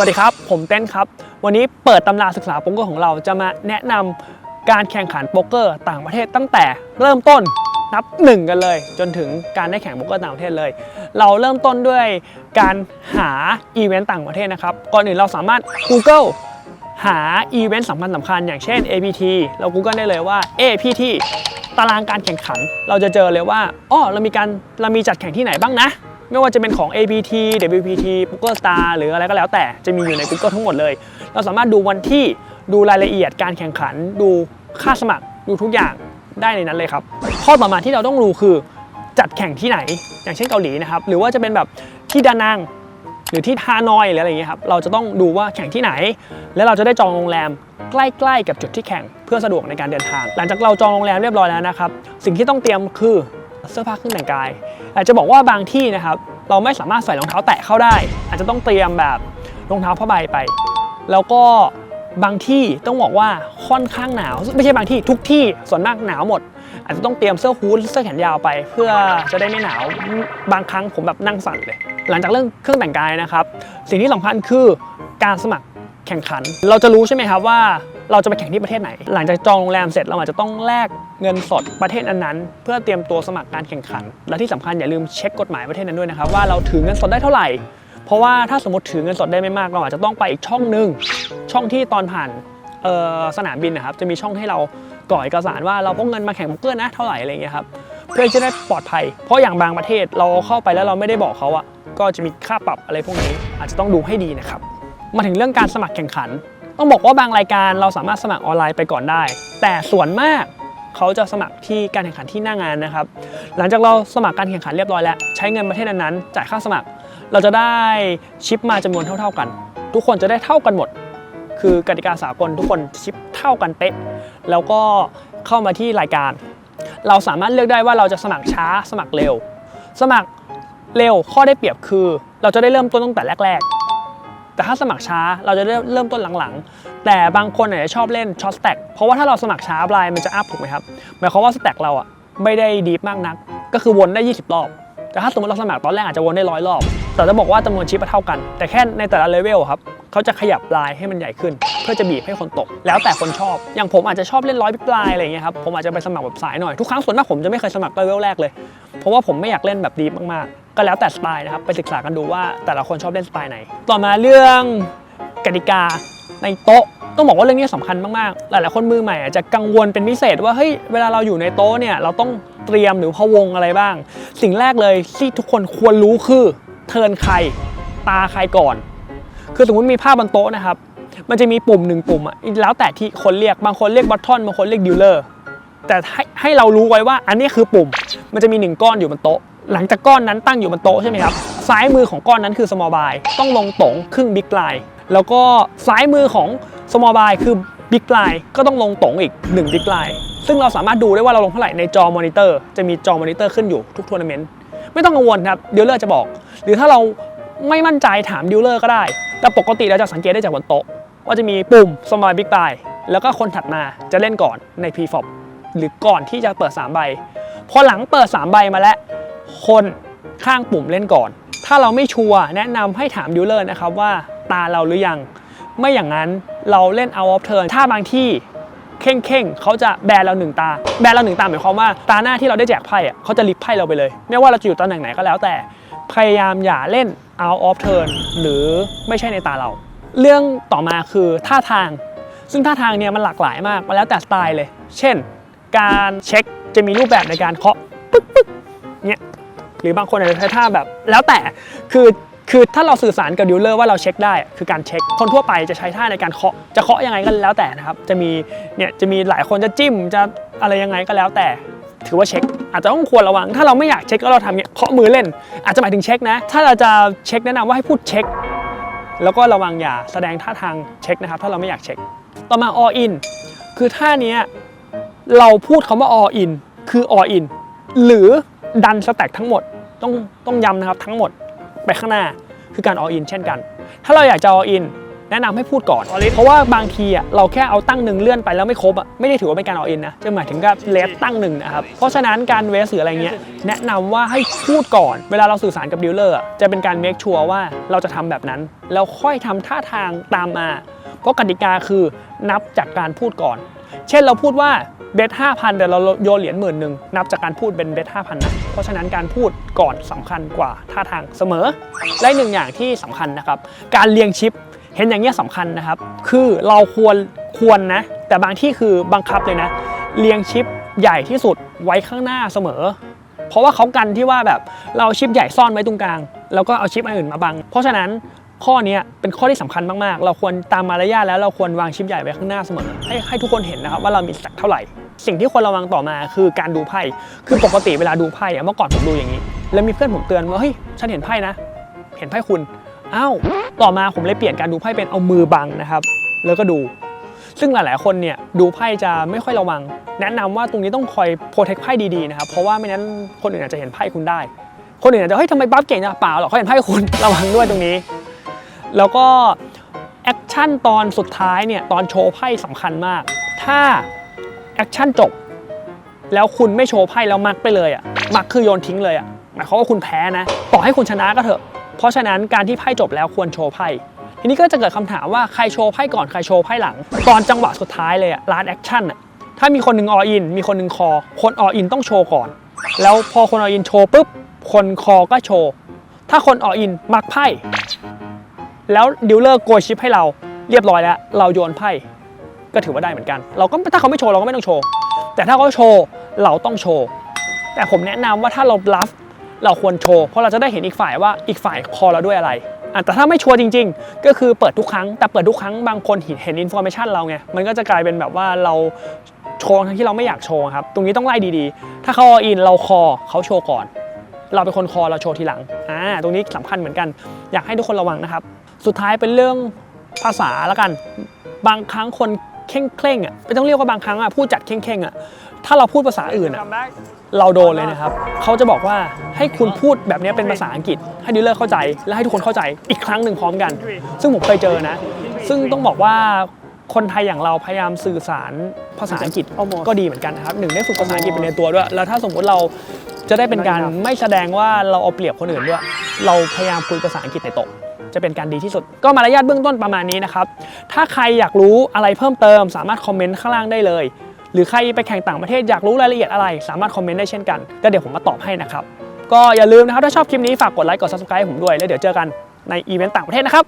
สวัสดีครับผมเต้นครับวันนี้เปิดตำราศึกษาโป๊กเกอร์ของเราจะมาแนะนำการแข่งขันโป๊กเกอร์ต่างประเทศตั้งแต่เริ่มต้นนับ1กันเลยจนถึงการได้แข่งโป๊กเกอร์ต่างประเทศเลยเราเริ่มต้นด้วยการหาอีเวนต์ต่างประเทศนะครับก่อนอื่นเราสามารถ Google หาอีเวนต์สำคัญอย่างเช่น APT เรา Google ได้เลยว่า APT ตารางการแข่งขันเราจะเจอเลยว่าเรามีจัดแข่งที่ไหนบ้างนะไม่ว่าจะเป็นของ APT WPT Poker Star หรืออะไรก็แล้วแต่จะมีอยู่ใน Google ทั้งหมดเลยเราสามารถดูวันที่ดูรายละเอียดการแข่งขันดูค่าสมัครดูทุกอย่างได้ในนั้นเลยครับข้อต่อมาที่เราต้องรู้คือจัดแข่งที่ไหนอย่างเช่นเกาหลีนะครับหรือว่าจะเป็นแบบที่ดานังหรือที่ฮานอยหรืออะไรอย่างเงี้ยครับเราจะต้องดูว่าแข่งที่ไหนแล้วเราจะได้จองโรงแรมใกล้ๆกับจุดที่แข่งเพื่อสะดวกในการเดินทางหลังจากเราจองโรงแรมเรียบร้อยแล้วนะครับสิ่งที่ต้องเตรียมคือเสื้อผ้าเครื่องแต่งกายอาจจะบอกว่าบางที่นะครับเราไม่สามารถใส่รองเท้าแตะเข้าได้อาจจะต้องเตรียมแบบรองเท้าผ้าใบไปแล้วก็บางที่ต้องบอกว่าค่อนข้างหนาวไม่ใช่บางที่ทุกที่ส่วนมากหนาวหมดอาจจะต้องเตรียมเสื้อฮู้ดเสื้อแขนยาวไปเพื่อจะได้ไม่หนาวบางครั้งผมแบบนั่งสั่นเลยหลังจากเรื่องเครื่องแต่งกายนะครับสิ่งที่สำคัญคือการสมัครแข่งขันเราจะรู้ใช่ไหมครับว่าเราจะไปแข่งที่ประเทศไหนหลังจากจองโรงแรมเสร็จเราอาจจะต้องแลกเงินสดประเทศนั้นๆเพื่อเตรียมตัวสมัครการแข่งขันและที่สำคัญอย่าลืมเช็คกฎหมายประเทศนั้นด้วยนะครับว่าเราถือเงินสดได้เท่าไหร่เพราะว่าถ้าสมมติถือเงินสดได้ไม่มากเราอาจจะต้องไปอีกช่องนึงช่องที่ตอนผ่านสนามบินนะครับจะมีช่องให้เรากรอกเอกสารว่าเราพกเงินมาแข่งโป๊กเกอร์นะเท่าไหร่อะไรเงี้ยครับเพื่อจะได้ปลอดภัยเพราะอย่างบางประเทศเราเข้าไปแล้วเราไม่ได้บอกเขาอะก็จะมีค่าปรับอะไรพวกนี้อาจจะต้องดูให้ดีนะครับมาถึงเรื่องการสมัครแข่งขันต้องบอกว่าบางรายการเราสามารถสมัครออนไลน์ไปก่อนได้แต่ส่วนมากเขาจะสมัครที่การแข่งขันที่หน้างานนะครับหลังจากเราสมัครการแข่งขันเรียบร้อยแล้วใช้เงินประเทศนั้นๆจ่ายค่าสมัครเราจะได้ชิปมาจำนวนเท่าๆกันทุกคนจะได้เท่ากันหมดคือกติกาสากลทุกคนชิปเท่ากันเป๊ะแล้วก็เข้ามาที่รายการเราสามารถเลือกได้ว่าเราจะสมัครช้าสมัครเร็วสมัครเร็วข้อได้เปรียบคือเราจะได้เริ่มต้นตั้งแต่แรกๆแต่ถ้าสมัครช้าเราจะเริ่มต้นหลังๆแต่บางคนอาจจะชอบเล่นช็อตสแต็กเพราะว่าถ้าเราสมัครช้าปลายมันจะอัพถูกไหมครับหมายความว่าสแต็กเราอ่ะไม่ได้ดีฟมากนักก็คือวนได้20รอบแต่ถ้าสมมติเราสมัครตอนแรกอาจจะวนได้100รอบแต่จะบอกว่าจำนวนชิปเท่ากันแต่แค่ในแต่ละเลเวลครับเขาจะขยับปลายให้มันใหญ่ขึ้นเพื่อจะบีบให้คนตกแล้วแต่คนชอบอย่างผมอาจจะชอบเล่น100ปลายอะไรอย่างเงี้ยครับผมอาจจะไปสมัครแบบสายหน่อยทุกครั้งส่วนมากผมจะไม่เคยสมัครเลเวลแรกเลยเพราะว่าผมไม่อยากเล่นแบบดีฟมากๆก็แล้วแต่สไตล์นะครับไปศึกษากันดูว่าแต่ละคนชอบเล่นสไตล์ไหนต่อมาเรื่องกติกาในโต๊ะต้องบอกว่าเรื่องนี้สำคัญมากๆหลายๆคนมือใหม่อาจจะกังวลเป็นพิเศษว่าเฮ้ยเวลาเราอยู่ในโต๊ะเนี่ยเราต้องเตรียมหรือพะวงอะไรบ้างสิ่งแรกเลยที่ทุกคนควรรู้คือเทิร์นใครตาใครก่อนคือสมมติมีภาพบนโต๊ะนะครับมันจะมีปุ่ม1ปุ่มอ่ะแล้วแต่ที่คนเรียกบางคนเรียกบัตทอนบางคนเรียกดิลเลอร์แต่ให้เรารู้ไว้ว่าอันนี้คือปุ่มมันจะมี1ก้อนอยู่บนโต๊ะหลังจากก้อนนั้นตั้งอยู่บนโต๊ะใช่ไหมครับซ้ายมือของก้อนนั้นคือ small blind ต้องลงต๋งครึ่ง big blind แล้วก็ซ้ายมือของ small blind คือ big blind ก็ต้องลงต๋งอีก1 big blind ซึ่งเราสามารถดูได้ว่าเราลงเท่าไหร่ในจอมอนิเตอร์จะมีจอมอนิเตอร์ขึ้นอยู่ทุกทัวร์นาเมนต์ไม่ต้องกังวลครับดิลเลอร์จะบอกหรือถ้าเราไม่มั่นใจถามดิลเลอร์ก็ได้แต่ปกติเราจะสังเกตได้จากบนโต๊ะว่าจะมีปุ่ม small big blind แล้วก็คนถัดมาจะเล่นก่อนใน preflop หรือก่อนที่จะเปิด3ใบพอหลังเปิด3ใบมาแล้วคนข้างปุ่มเล่นก่อนถ้าเราไม่ชัวร์แนะนำให้ถามดิลเลอร์นะครับว่าตาเราหรือยังไม่อย่างนั้นเราเล่น out of turn ถ้าบางที่เข่งเขาจะแบนเรา1ตาแบนเรา1ตาหมายความว่าตาหน้าที่เราได้แจกไพ่อะเขาจะลิฟไพ่เราไปเลยไม่ว่าเราจะอยู่ตำแหน่งไหนก็แล้วแต่พยายามอย่าเล่น out of turn หรือไม่ใช่ในตาเราเรื่องต่อมาคือท่าทางซึ่งท่าทางเนี่ยมันหลากหลายมากมาแล้วแต่สไตล์เลยเช่นการเช็คจะมีรูปแบบในการเคาะปึ๊กเนี่ยหรือบางคนอาจจะใช้ท่าแบบแล้วแต่คือถ้าเราสื่อสารกับดิลเลอร์ว่าเราเช็คได้คือการเช็คคนทั่วไปจะใช้ท่าในการเคาะจะเคาะยังไงก็แล้วแต่นะครับจะมีหลายคนจะจิ้มจะอะไรยังไงก็แล้วแต่ถือว่าเช็คอาจจะต้องควรระวังถ้าเราไม่อยากเช็คแล้วเราทำเนี่ยเคาะมือเล่นอาจจะหมายถึงเช็คนะถ้าเราจะเช็คแนะนำว่าให้พูดเช็คแล้วก็ระวังอย่าแสดงท่าทางเช็คนะครับถ้าเราไม่อยากเช็คต่อมา all in คือท่านี้เราพูดคำว่า all in คือ all in หรือดันสแต็กทั้งหมดต้องย้ำนะครับทั้งหมดไปข้างหน้าคือการ all in เช่นกันถ้าเราอยากจะ all in แนะนำให้พูดก่อนเพราะว่าบางทีอ่ะเราแค่เอาตั้งหนึ่งเลื่อนไปแล้วไม่ครบอ่ะไม่ได้ถือว่าเป็นการอออินนะจะหมายถึงกับเลสตั้งหนึ่งนะครับเพราะฉะนั้นการเวสหรืออะไรเงี้ยแนะนำว่าให้พูดก่อนเวลาเราสื่อสารกับดีลเลอร์จะเป็นการเมคชัวร์ว่าเราจะทำแบบนั้นแล้วค่อยทำท่าทางตามมาเพราะกติกาคือนับจากการพูดก่อนเช่นเราพูดว่าเบส 5,000 เดี๋ยวเราโยนเหรียญ10,000นับจากการพูดเป็นเบส 5,000 นะเพราะฉะนั้นการพูดก่อนสำคัญกว่าท่าทางเสมอและหนึ่งอย่างที่สำคัญนะครับการเรียงชิปเห็นอย่างนี้สำคัญนะครับคือเราควรนะแต่บางที่คือบังคับเลยนะเรียงชิปใหญ่ที่สุดไว้ข้างหน้าเสมอเพราะว่าเขากันที่ว่าแบบเราชิปใหญ่ซ่อนไว้ตรงกลางแล้วก็เอาชิปอันอื่นมาบังเพราะฉะนั้นข้อนี้เป็นข้อที่สำคัญมากๆเราควรตามมารยาทแล้วเราควรวางชิปใหญ่ไว้ข้างหน้าเสมอให้ทุกคนเห็นนะครับว่าเรามีสแต็กเท่าไหร่สิ่งที่ควรระวังต่อมาคือการดูไพ่คือปกติเวลาดูไพ่เมื่อก่อนผมดูอย่างนี้แล้วมีเพื่อนผมเตือนว่าเฮ้ยฉันเห็นไพ่นะเห็นไพ่คุณอ้าวต่อมาผมเลยเปลี่ยนการดูไพ่เป็นเอามือบังนะครับแล้วก็ดูซึ่งหลายๆคนเนี่ยดูไพ่จะไม่ค่อยระวังแนะนำว่าตรงนี้ต้องคอยโปรเทคไพ่ดีๆนะครับเพราะว่าไม่งั้นคนอื่นอาจจะเห็นไพ่คุณได้คนอื่นอาจจะเฮ้ยทำไมบัฟเก่งจังเปล่าหรอกเขาเห็นไพ่คุณระวังด้วยตรงนี้แล้วก็แอคชั่นตอนสุดท้ายเนี่ยตอนโชว์ไพ่สำคัญมากถ้าแอคชั่นจบแล้วคุณไม่โชว์ไพ่แล้วมักไปเลยมักคือโยนทิ้งเลยหมายความว่าคุณแพ้นะต่อให้คุณชนะก็เถอะเพราะฉะนั้นการที่ไพ่จบแล้วควรโชว์ไพ่ทีนี้ก็จะเกิดคำถามว่าใครโชว์ไพ่ก่อนใครโชว์ไพ่หลังตอนจังหวะสุดท้ายเลยลาสแอคชั่นถ้ามีคนหนึ่งออินมีคนหนึ่งคอคนออินต้องโชว์ก่อนแล้วพอคนออินโชว์ปุ๊บคนคอก็โชว์ถ้าคนออินมักไพ่แล้วดีลเลอร์โกยชิปให้เราเรียบร้อยแล้วเราโยนไพ่ก็ถือว่าได้เหมือนกันเราก็ถ้าเขาไม่โชว์เราก็ไม่ต้องโชว์แต่ถ้าเขาโชว์เราต้องโชว์แต่ผมแนะนำว่าถ้าเราบลัฟเราควรโชว์เพราะเราจะได้เห็นอีกฝ่ายว่าอีกฝ่ายคอเราด้วยอะไรแต่ถ้าไม่ชัวร์จริงๆก็คือเปิดทุกครั้งแต่เปิดทุกครั้งบางคนเห็นอินโฟเมชันเราไงมันก็จะกลายเป็นแบบว่าเราโชว์ทั้งที่เราไม่อยากโชว์ครับตรงนี้ต้องไล่ดีๆถ้าเขาออินเราคอเขาโชว์ก่อนเราเป็นคนคอเราโชว์ทีหลังตรงนี้สำคัญเหมือนกันอยากให้ทุกคนระวังนะครับสุดท้ายเป็นเรื่องภาษาแล้วกันบางครั้งคนเคร่งไม่ต้องเรียกว่าบางครั้งพูดจัดเคร่งถ้าเราพูดภาษาอื่นเราโดนเลยนะครับเขาจะบอกว่าให้คุณพูดแบบนี้เป็นภาษาอังกฤษให้ดีลเลอร์เข้าใจและให้ทุกคนเข้าใจอีกครั้งหนึ่งพร้อมกันซึ่งผมเคยเจอนะซึ่งต้องบอกว่าคนไทยอย่างเราพยายามสื่อสารภาษาอังกฤษก็ดีเหมือนกันนะครับหนึ่งได้ฝึกภาษาอังกฤษเป็นในตัวด้วยแล้วถ้าสมมติเราจะได้เป็นการไม่แสดงว่าเราเอาเปรียบคนอื่นด้วยเราพยายามคุยภาษาอังกฤษในโต๊ะจะเป็นการดีที่สุดก็มารยาทเบื้องต้นประมาณนี้นะครับถ้าใครอยากรู้อะไรเพิ่มเติมสามารถคอมเมนต์ข้างล่างได้เลยหรือใครไปแข่งต่างประเทศอยากรู้รายละเอียดอะไรสามารถคอมเมนต์ได้เช่นกันก็เดี๋ยวผมมาตอบให้นะครับก็อย่าลืมนะครับถ้าชอบคลิปนี้ฝากกดไลค์กด Subscribe ให้ผมด้วยแล้วเดี๋ยวเจอกันในอีเวนต์ต่างประเทศนะครับ